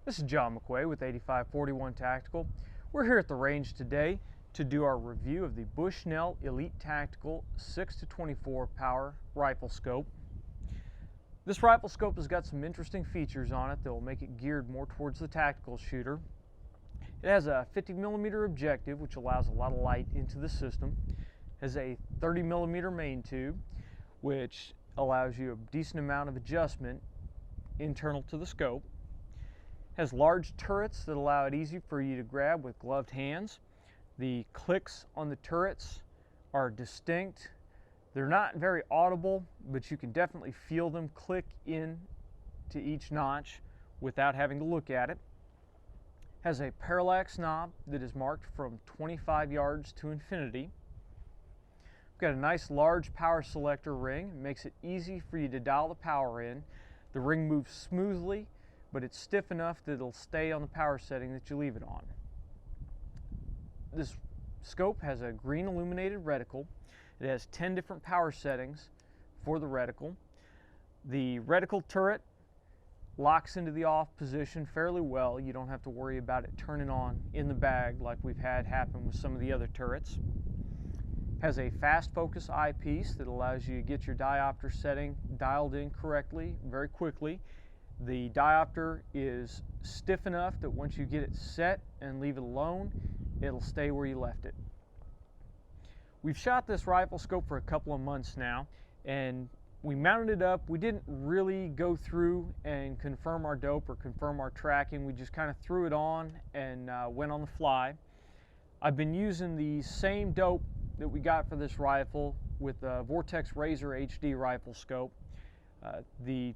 This is John McQuay with 8541 Tactical. We're here at the range today to do our review of the Bushnell Elite Tactical 6-24 power rifle scope. This rifle scope has got some interesting features on it that will make it geared more towards the tactical shooter. It has a 50mm objective, which allows a lot of light into the system. It has a 30mm main tube, which allows you a decent amount of adjustment internal to the scope. Has large turrets that allow it easy for you to grab with gloved hands. The clicks on the turrets are distinct. They're not very audible, but you can definitely feel them click in to each notch without having to look at it. Has a parallax knob that is marked from 25 yards to infinity. Got a nice large power selector ring. It makes it easy for you to dial the power in. The ring moves smoothly, but it's stiff enough that it'll stay on the power setting that you leave it on. This scope has a green illuminated reticle. It has 10 different power settings for the reticle. The reticle turret locks into the off position fairly well. You don't have to worry about it turning on in the bag like we've had happen with some of the other turrets. Has a fast focus eyepiece that allows you to get your diopter setting dialed in correctly very quickly. The diopter is stiff enough that once you get it set and leave it alone, it'll stay where you left it. We've shot this rifle scope for a couple of months now, and we mounted it up. We didn't really go through and confirm our dope or confirm our tracking. We just kind of threw it on and went on the fly. I've been using the same dope that we got for this rifle with the Vortex Razor HD rifle scope. The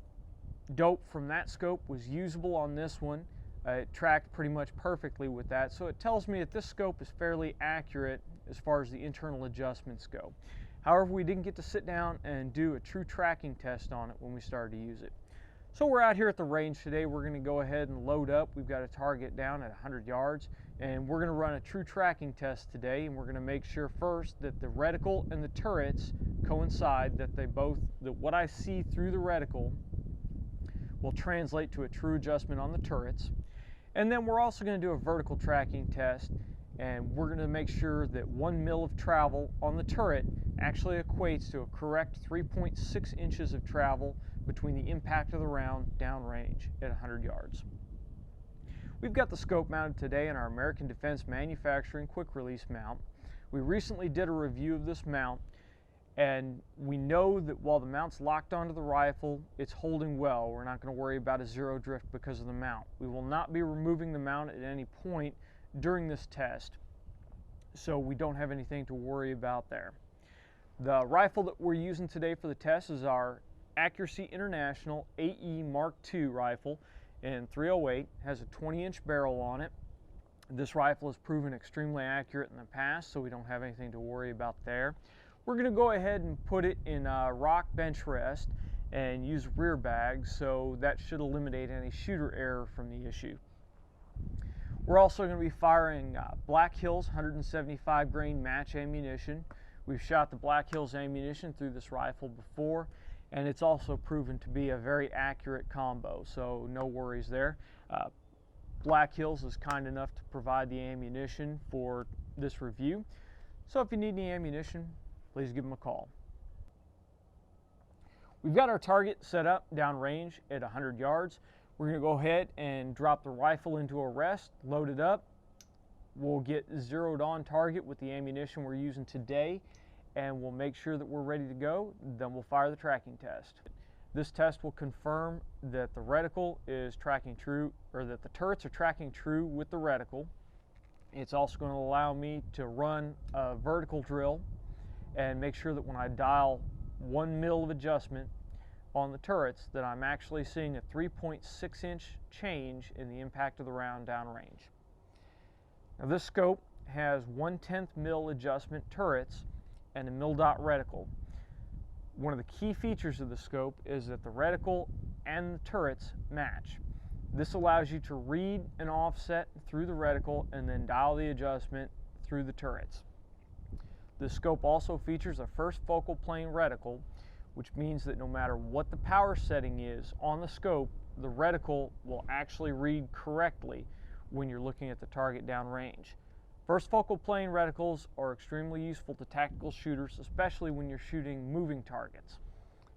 dope from that scope was usable on this one. It tracked pretty much perfectly with that, so it tells me that this scope is fairly accurate as far as the internal adjustments go. However, we didn't get to sit down and do a true tracking test on it when we started to use it. So we're out here at the range today. We're going to go ahead and load up. We've got a target down at 100 yards, and we're going to run a true tracking test today, and we're going to make sure first that the reticle and the turrets coincide, that what I see through the reticle will translate to a true adjustment on the turrets. And then we're also going to do a vertical tracking test, and we're going to make sure that 1 mil of travel on the turret actually equates to a correct 3.6 inches of travel between the impact of the round downrange at 100 yards. We've got the scope mounted today in our American Defense Manufacturing quick release mount. We recently did a review of this mount, and we know that while the mount's locked onto the rifle, it's holding well. We're not going to worry about a zero drift because of the mount. We will not be removing the mount at any point during this test, so we don't have anything to worry about there. The rifle that we're using today for the test is our Accuracy International AE Mark II rifle in 308. It has a 20-inch barrel on it. This rifle has proven extremely accurate in the past, so we don't have anything to worry about there. We're going to go ahead and put it in a rock bench rest and use rear bag, so that should eliminate any shooter error from the issue. We're also going to be firing Black Hills 175 grain match ammunition. We've shot the Black Hills ammunition through this rifle before, and it's also proven to be a very accurate combo, so no worries there. Black Hills is kind enough to provide the ammunition for this review, so if you need any ammunition, please give them a call. We've got our target set up downrange at 100 yards. We're going to go ahead and drop the rifle into a rest, load it up. We'll get zeroed on target with the ammunition we're using today, and we'll make sure that we're ready to go. Then we'll fire the tracking test. This test will confirm that the reticle is tracking true, or that the turrets are tracking true with the reticle. It's also going to allow me to run a vertical drill and make sure that when I dial 1 mil of adjustment on the turrets, that I'm actually seeing a 3.6 inch change in the impact of the round downrange. Now this scope has 1/10 mil adjustment turrets and a mil-dot reticle. One of the key features of the scope is that the reticle and the turrets match. This allows you to read an offset through the reticle and then dial the adjustment through the turrets. The scope also features a first focal plane reticle, which means that no matter what the power setting is on the scope, the reticle will actually read correctly when you're looking at the target downrange. First focal plane reticles are extremely useful to tactical shooters, especially when you're shooting moving targets.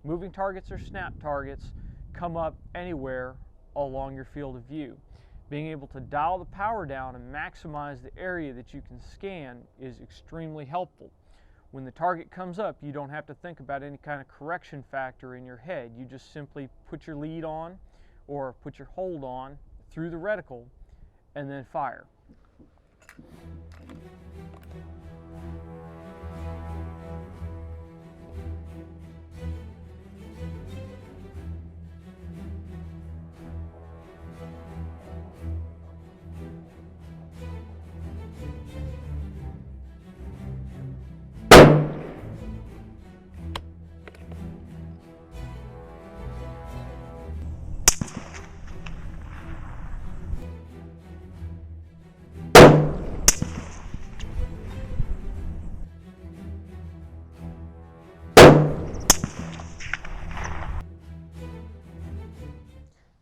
Moving targets or snap targets come up anywhere along your field of view. Being able to dial the power down and maximize the area that you can scan is extremely helpful. When the target comes up, you don't have to think about any kind of correction factor in your head. You just simply put your lead on or put your hold on through the reticle and then fire.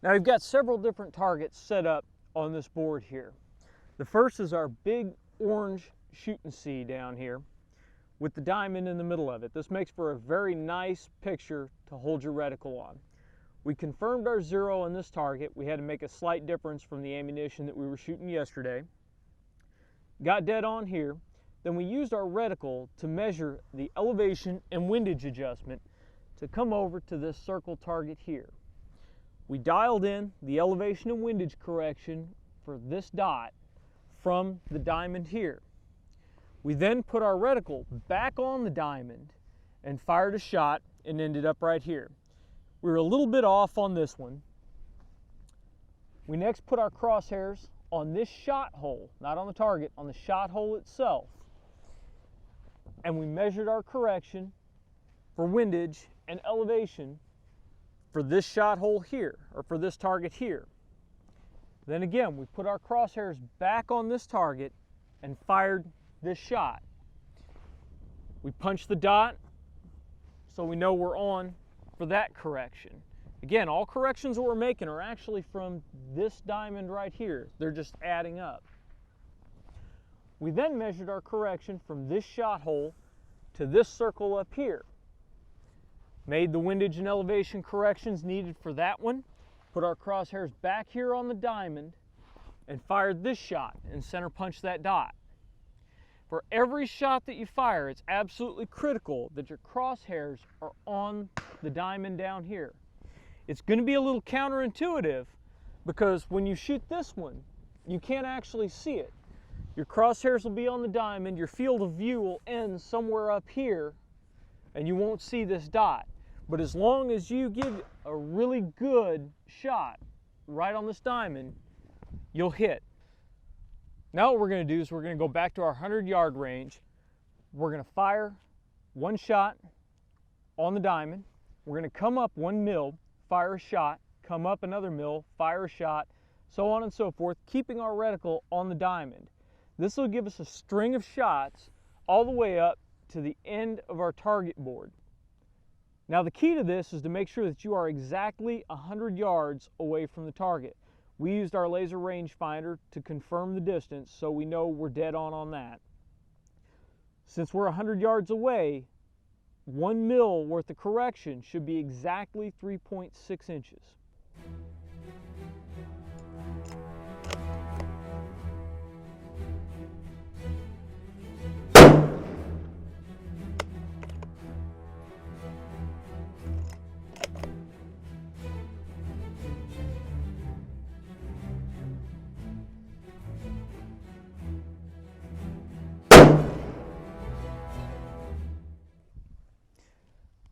Now we've got several different targets set up on this board here. The first is our big orange shooting C down here with the diamond in the middle of it. This makes for a very nice picture to hold your reticle on. We confirmed our zero on this target. We had to make a slight difference from the ammunition that we were shooting yesterday. Got dead on here. Then we used our reticle to measure the elevation and windage adjustment to come over to this circle target here. We dialed in the elevation and windage correction for this dot from the diamond here. We then put our reticle back on the diamond and fired a shot and ended up right here. We were a little bit off on this one. We next put our crosshairs on this shot hole, not on the target, on the shot hole itself. And we measured our correction for windage and elevation for this shot hole here, or for this target here. Then again, we put our crosshairs back on this target and fired this shot. We punched the dot so we know we're on for that correction. Again, all corrections that we're making are actually from this diamond right here. They're just adding up. We then measured our correction from this shot hole to this circle up here. Made the windage and elevation corrections needed for that one, put our crosshairs back here on the diamond, and fired this shot and center punched that dot. For every shot that you fire, it's absolutely critical that your crosshairs are on the diamond down here. It's going to be a little counterintuitive because when you shoot this one, you can't actually see it. Your crosshairs will be on the diamond, your field of view will end somewhere up here, and you won't see this dot. But as long as you give a really good shot right on this diamond, you'll hit. Now what we're going to do is we're going to go back to our 100-yard range. We're going to fire one shot on the diamond. We're going to come up 1 mil, fire a shot, come up another mil, fire a shot, so on and so forth, keeping our reticle on the diamond. This will give us a string of shots all the way up to the end of our target board. Now the key to this is to make sure that you are exactly 100 yards away from the target. We used our laser rangefinder to confirm the distance so we know we're dead on that. Since we're 100 yards away, 1 mil worth of correction should be exactly 3.6 inches.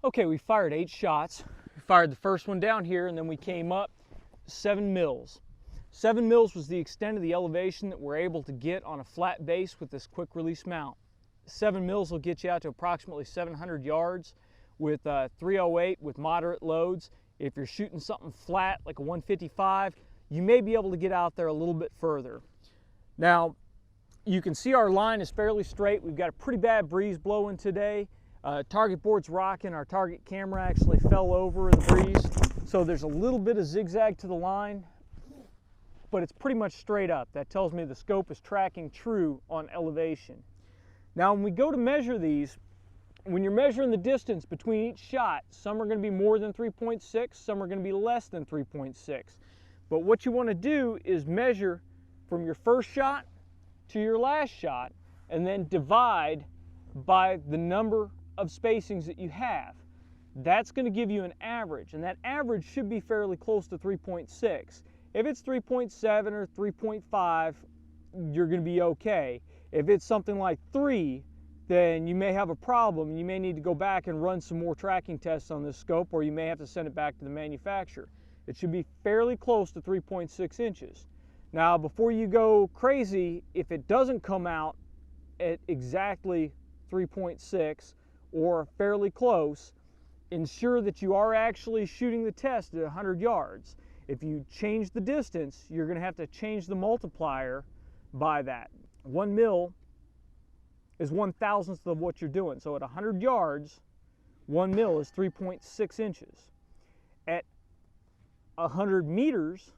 Okay, we fired 8 shots. We fired the first one down here, and then we came up 7 mils. 7 mils was the extent of the elevation that we're able to get on a flat base with this quick release mount. 7 mils will get you out to approximately 700 yards with 308 with moderate loads. If you're shooting something flat like a 155, you may be able to get out there a little bit further. Now, you can see our line is fairly straight. We've got a pretty bad breeze blowing today. Target board's rocking. Our target camera actually fell over in the breeze. So there's a little bit of zigzag to the line, but it's pretty much straight up. That tells me the scope is tracking true on elevation. Now when we go to measure these, when you're measuring the distance between each shot, some are going to be more than 3.6, some are going to be less than 3.6. But what you want to do is measure from your first shot to your last shot and then divide by the number of spacings that you have. That's going to give you an average, and that average should be fairly close to 3.6. If it's 3.7 or 3.5, you're going to be okay. If it's something like 3, then you may have a problem, and you may need to go back and run some more tracking tests on this scope, or you may have to send it back to the manufacturer. It should be fairly close to 3.6 inches. Now, before you go crazy, if it doesn't come out at exactly 3.6 or fairly close, ensure that you are actually shooting the test at 100 yards. If you change the distance, you're going to have to change the multiplier by that. 1 mil is 1/1000th of what you're doing. So at 100 yards, 1 mil is 3.6 inches. At 100 meters,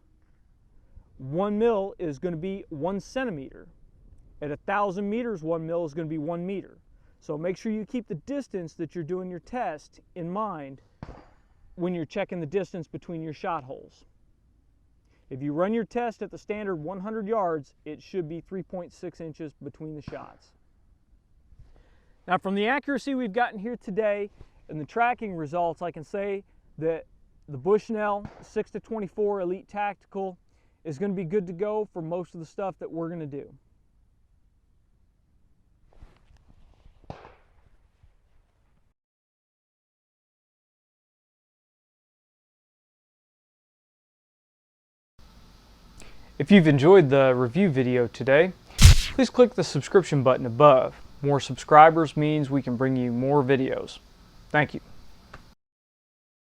1 mil is going to be 1 centimeter. At 1,000 meters, 1 mil is going to be 1 meter. So make sure you keep the distance that you're doing your test in mind when you're checking the distance between your shot holes. If you run your test at the standard 100 yards, it should be 3.6 inches between the shots. Now, from the accuracy we've gotten here today and the tracking results, I can say that the Bushnell 6-24 Elite Tactical is going to be good to go for most of the stuff that we're going to do. If you've enjoyed the review video today, please click the subscription button above. More subscribers means we can bring you more videos. Thank you.